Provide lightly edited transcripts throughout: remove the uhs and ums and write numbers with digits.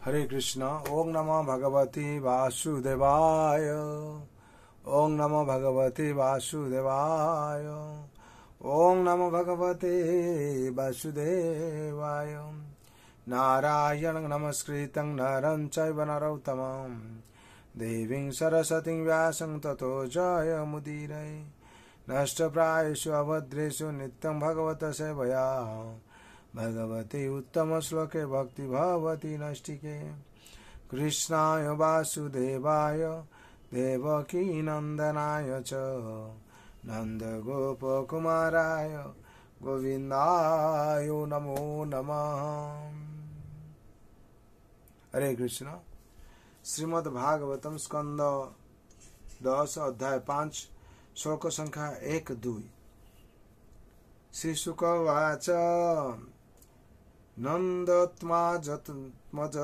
हरे कृष्ण। ओम नमो भगवते वासुदेवाय। ओम नमो भगवते वासुदेवाय। ओम नमो भगवते वासुदेवाय। नारायणं नमस्कृतं नरं चैव नरोत्तमं देवीं सरस्वतीं व्यासं ततो जयमुदीरये। नष्टप्रायेषु अभद्रेषु नित्यं भगवत सेवया भगवते उत्तम श्लोके भक्ति भवति नष्टिके। कृष्णाय वासुदेवाय देवकी नंदनाय च नंदगोपकुमाराय गोविंदाय नमो नमः। हरे कृष्ण। श्रीमद् भागवतम स्कंद 10 अध्याय 5 श्लोक संख्या 1-2। श्रीशुक उवाच नंदत्मात्मज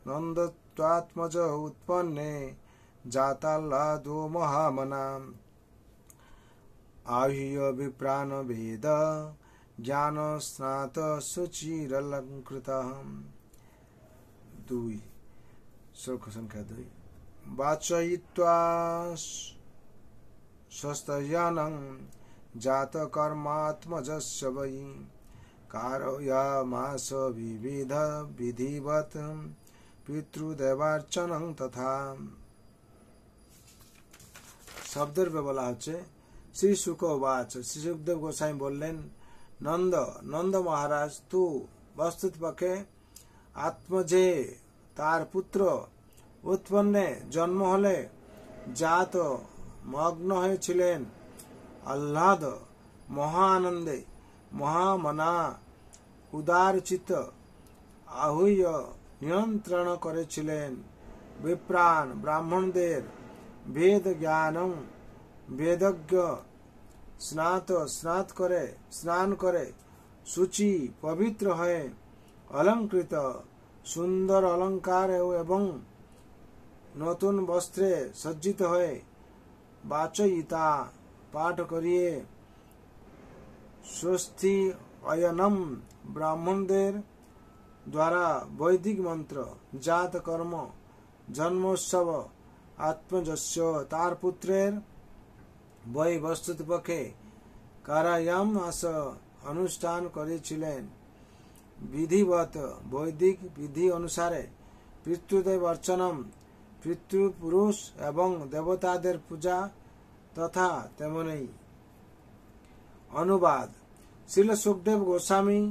नंदत्वात्मज उत्पन्ने जाताल्लादो महामनाम् आह्य विप्रान वेद ज्ञान स्नात सुचिरलंकृतः। 2 श्लोक संख्या 2। वाचयित्वा स्वस्तयानं जात कर्मात्मजस्य वै कारयामास विविध विधिवत् पितृदेवार्चनं तथा। শব্দের বলা হচ্ছে শ্রী শুক বাচ। শ্রী সুখদেব গোসাই বললেন, নন্দ মহারাজ তু বস্তুতপক্ষে আত্মজে তার পুত্র উৎপন্নে জন্ম হলে জাত মগ্ন হয়েছিলেন আহ্লাদ মহানন্দে মহামনা উদারচিত আহুয় নিয়ন্ত্রণ করেছিলেন বিপ্রাণ ব্রাহ্মণদের বেদ জ্ঞানম বেদজ্ঞ স্নান করে শুচি পবিত্র হয়ে অলঙ্কৃত সুন্দর অলঙ্কার এবং নতুন বস্ত্রে সজ্জিত হয়ে বাচয়িতা পাঠ করিয়ে স্বস্তি অয়নম ব্রাহ্মণদের দ্বারা বৈদিক মন্ত্র জাত কর্ম জন্মোৎসব আত্মযস্য তার পুত্রের বই বস্তুতপক্ষে কারায়াম আস অনুষ্ঠান করেছিলেন বিধিবত বৈদিক বিধি অনুসারে পিতৃদেব অর্চনম পিতৃপুরুষ এবং দেবতাদের পূজা তথা তেমনি। অনুবাদ। শ্রীল সুখদেব গোস্বামী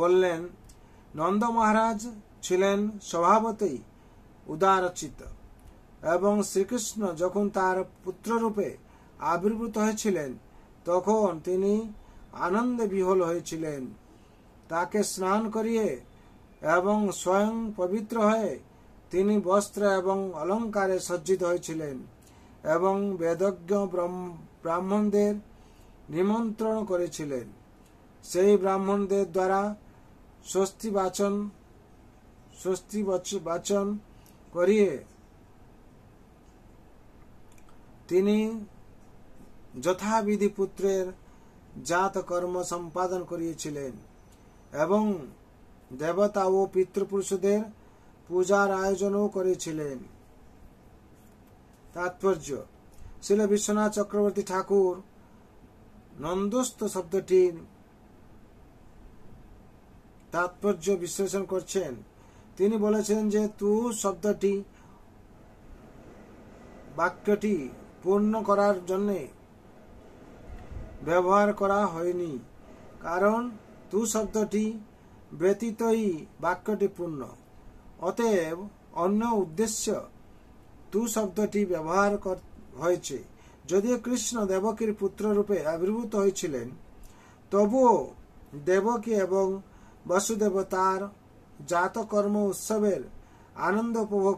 বললেন, নন্দ মহারাজ ছিলেন স্বভাবতই উদারচিত এবং শ্রীকৃষ্ণ যখন তার পুত্ররূপে আবির্ভূত হয়েছিলেন তখন তিনি আনন্দে বিহ্বল হয়েছিলেন। তাকে স্নান করিয়ে এবং স্বয়ং পবিত্র হয়ে তিনি বস্ত্র এবং অলঙ্কারে সজ্জিত হয়েছিলেন এবং বেদজ্ঞ ব্রাহ্মণদের নিমন্ত্রণ করেছিলেন। সেই ব্রাহ্মণদের দ্বারা স্বস্তি বাচন করিয়ে তিনি যথাবিধি পুত্রের জাত কর্ম সম্পাদন করিয়েছিলেন এবং দেবতা ও পিতৃপুরুষদের পূজার আয়োজনও করেছিলেন। তাৎপর্য। শ্রীল বিশ্বনাথ চক্রবর্তী ঠাকুর নন্দস্থ শব্দটির তাৎপর্য বিশ্লেষণ করছেন। তিনি বলেছেন যে তু শব্দটি বাক্যটি পূর্ণ করার জন্য ব্যবহার করা হয়নি, কারণ তু শব্দটি ব্যতীতই বাক্যটি পূর্ণ। অতএব অন্য উদ্দেশ্য তু শব্দটি ব্যবহার হয়েছে। যদিও কৃষ্ণ দেবকীর পুত্র রূপে আবির্ভূত হয়েছিলেন, তবুও দেবকী এবং বসুদেব তার জাতকর্ম উৎসবের আনন্দ উপভোগ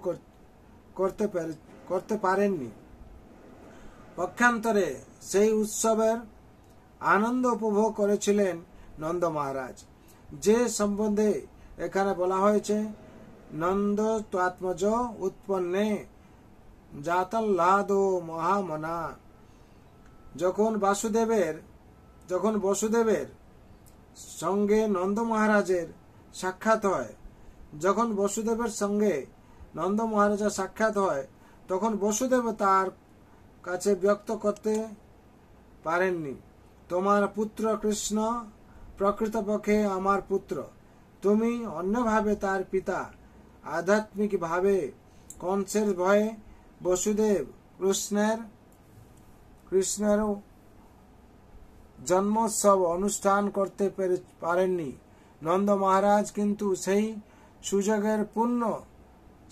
করতে পারেননি। পক্ষান্তরে সেই উৎসবের আনন্দ উপভোগ করেছিলেন নন্দ মহারাজ, যে সম্বন্ধে এখানে বলা হয়েছে নন্দ ত্বাত্মজ উৎপন্নে জাতাল্লাদো মহামনা। যখন বসুদেবের সঙ্গে নন্দ মহারাজের সাক্ষাৎ হয়। যখন বসুদেবের সঙ্গে নন্দ মহারাজা সাক্ষাৎ হয় তখন বসুদেব তার কাছে ব্যক্ত করতে পারেননি, তোমার পুত্র কৃষ্ণ প্রকৃতপক্ষে আমার পুত্র, তুমি অন্যভাবে তার পিতা। আধ্যাত্মিক ভাবে কংসের ভয়ে বসুদেব কৃষ্ণের জন্মোৎসব অনুষ্ঠান করতে পারেননি। নন্দ মহারাজ কিন্তু সেই সুযোগের পূর্ণ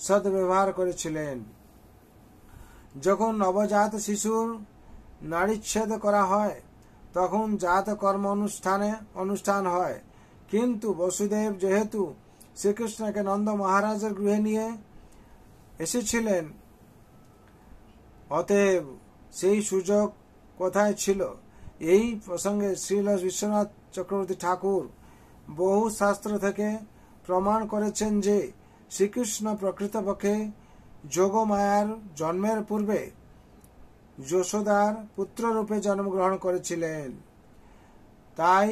সদ্ব্যবহার করেছিলেন। যখন নবজাত শিশুর নাড়িচ্ছেদ করা হয় তখন জাত কর্ম অনুষ্ঠান হয়, কিন্তু বসুদেব যেহেতু শ্রীকৃষ্ণকে নন্দ মহারাজের গৃহে নিয়ে এসেছিলেন, অতএব সেই সুযোগ কোথায় ছিল? এই প্রসঙ্গে শ্রীল বিশ্বনাথ চক্রবর্তী ঠাকুর বহু শাস্ত্র থেকে প্রমাণ করেছেন যে শ্রীকৃষ্ণ প্রকৃতপক্ষে যোগমায়ার জন্মের পূর্বে যশোদার পুত্ররূপে জন্মগ্রহণ করেছিলেন। তাই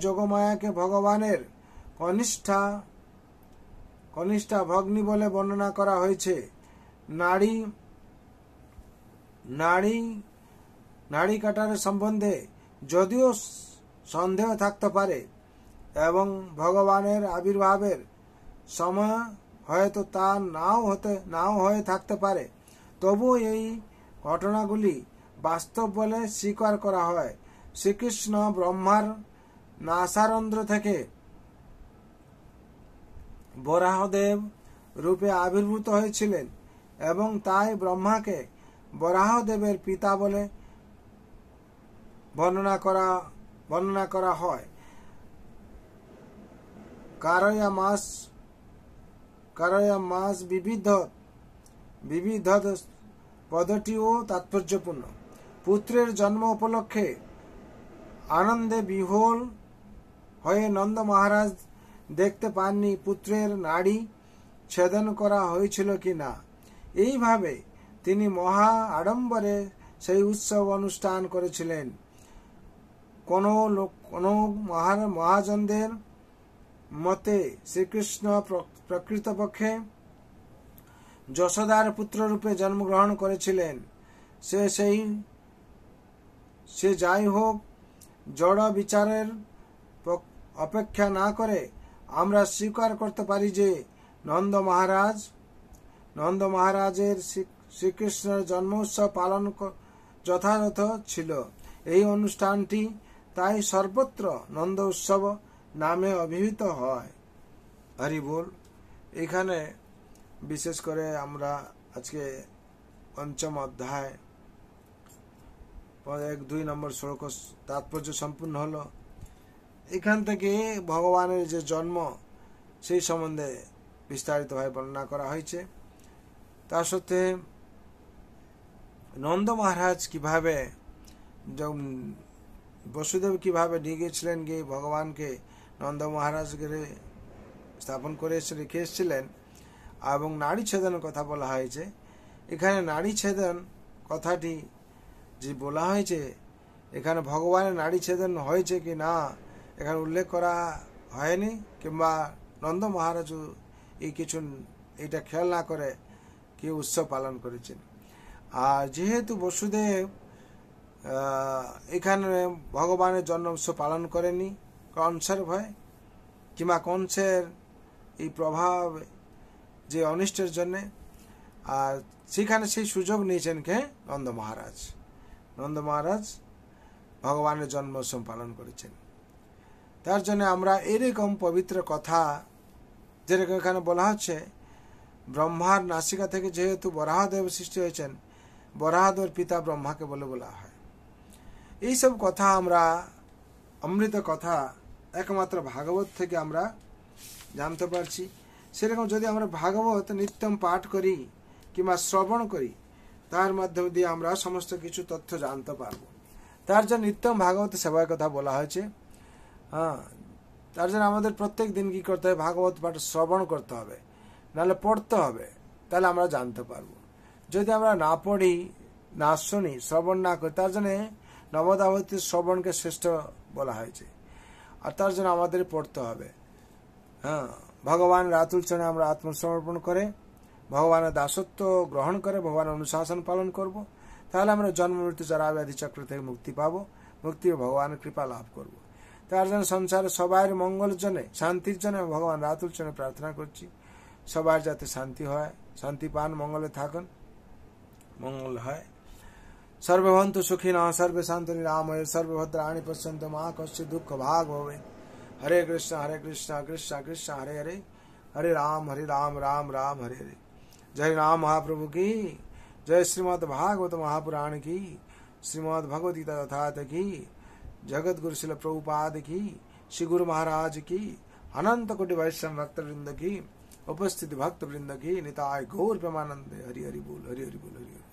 যোগমায়াকে ভগবানের কনিষ্ঠা ভগ্নী বলে বর্ণনা করা হয়েছে। নাড়ি কাটার সম্বন্ধে যদিও সন্দেহ থাকতে পারে এবং ভগবানের আবির্ভাবের সময় হয়তো তা নাও হয়ে থাকতে পারে, তবু এই ঘটনাগুলি বাস্তব বলে স্বীকার করা হয়। শ্রীকৃষ্ণ ব্রহ্মার নাসারন্ধ্র থেকে বরাহদেব রূপে আবির্ভূত হয়েছিলেন এবং তাই ব্রহ্মাকে বরাহদেবের পিতা বলে বর্ণনা করা হয়। কারয়া মাস বিবিধ পদটিও তাৎপর্যপূর্ণ। পুত্রের জন্ম উপলক্ষে আনন্দে বিহ্বল হয়ে নন্দ মহারাজ দেখতে পাননি পুত্রের নাড়ি ছেদন করা হয়েছিল কিনা। এইভাবে তিনি মহা আড়ম্বরে সেই উৎসব অনুষ্ঠান করেছিলেন। কোন মহাজনদের মতে শ্রীকৃষ্ণ প্রকৃতপক্ষে যশোদার পুত্ররূপে জন্মগ্রহণ করেছিলেন। সে যাই হোক, জড় বিচারের অপেক্ষা না করে আমরা স্বীকার করতে পারি যে নন্দ মহারাজের শ্রীকৃষ্ণের জন্মোৎসব পালন যথাযথ ছিল। এই অনুষ্ঠানটি তাই সর্বত্র নন্দ উৎসব নামে অভিহিত হয়। হরি বল। এখানে বিশেষ করে আমরা আজকে পঞ্চম অধ্যায় 1-2 নম্বর শ্লোক তাৎপর্য সম্পূর্ণ হলো। এখান থেকে ভগবানের যে জন্ম সেই সম্বন্ধে বিস্তারিতভাবে বর্ণনা করা হয়েছে। তার সাথে নন্দ মহারাজ কিভাবে বসুদেব কিভাবে নিয়ে গিয়েছিলেন, গিয়ে ভগবানকে নন্দ মহারাজ স্থাপন করে রেখে এসেছিলেন, এবং নাড়ি ছেদনের কথা বলা হয়েছে। এখানে নাড়ি ছেদন কথাটি যে বলা হয়েছে, এখানে ভগবানের নাড়ি ছেদন হয়েছে কি না এখানে উল্লেখ করা হয়নি, কিংবা নন্দ মহারাজ এটা খেয়াল না করে কি উৎসব পালন করেছেন। আর যেহেতু বসুদেব এখানে ভগবানের জন্ম উৎসব পালন করেনি কংসের ভয়, কিংবা কংসের এই প্রভাব যে অনিষ্টের জন্য, আর সেখানে সেই সুযোগ নিয়েছেন কে? নন্দ মহারাজ ভগবানের জন্ম উৎসব পালন করেছেন। তার জন্য আমরা এরকম পবিত্র কথা, যেরকম এখানে বলা হচ্ছে, ব্রহ্মার নাসিকা থেকে যেহেতু বরাহদেব সৃষ্টি হয়েছেন, বরাহদেবের পিতা ব্রহ্মাকে বলা হয়। এইসব কথা আমরা, অমৃত কথা একমাত্র ভাগবত থেকে আমরা জানতে পারছি। সেরকম যদি আমরা ভাগবত নিত্যম পাঠ করি কিংবা শ্রবণ করি, তার মাধ্যম দিয়ে আমরা সমস্ত কিছু তথ্য জানতে পারবো। তার জন্য নিত্যম ভাগবত সেবার কথা বলা হয়েছে। তার জন্য আমাদের প্রত্যেক দিন কি করতে হবে? ভাগবত পাঠ শ্রবণ করতে হবে, নাহলে পড়তে হবে, তাহলে আমরা জানতে পারবো। যদি আমরা না পড়ি, না শুনি, শ্রবণ না করি, তার জন্য নবদাবতী শ্রবণকে শ্রেষ্ঠ বলা হয়েছে। আর তার জন্য আমাদের পড়তে হবে। হ্যাঁ, ভগবানের আতুল চরণে আমরা আত্মসমর্পণ করে ভগবানের দাসত্ব গ্রহণ করে ভগবানের অনুশাসন পালন করব, তাহলে আমরা জন্ম মৃত্যু জরা ব্যাধি চক্র থেকে মুক্তি পাবো, মুক্তি ভগবানের কৃপা লাভ করব। তার জন্য সংসারে সবার মঙ্গলের জন্য, শান্তির জন্য ভগবানের আতুল চরণে প্রার্থনা করছি, সবার যাতে শান্তি হয়, শান্তি পান, মঙ্গলে থাকুন, মঙ্গল হয়। सर्वभवन्तु सुखिनः सर्वे सन्तु निरामये सर्वे भद्राणि पश्यन्तु मा कश्चित् दुःख भाग् भवेत्। हरे कृष्ण कृष्ण कृष्ण हरे हरे, हरे राम राम राम हरे हरे। जय राम महाप्रभु की जय, श्रीमद् भागवत महापुराण की, श्रीमद् भगवद गीता यथार्थ की, जगत गुरु शिल प्रभुपाद की, श्री गुरु महाराज की, अनंत कोटि वैष्णव भक्त वृंद की, उपस्थित भक्त वृंद की, निताय गौर प्रेमानंद। हरि हरि बोल, हरि हरि बोल, हरि हरि।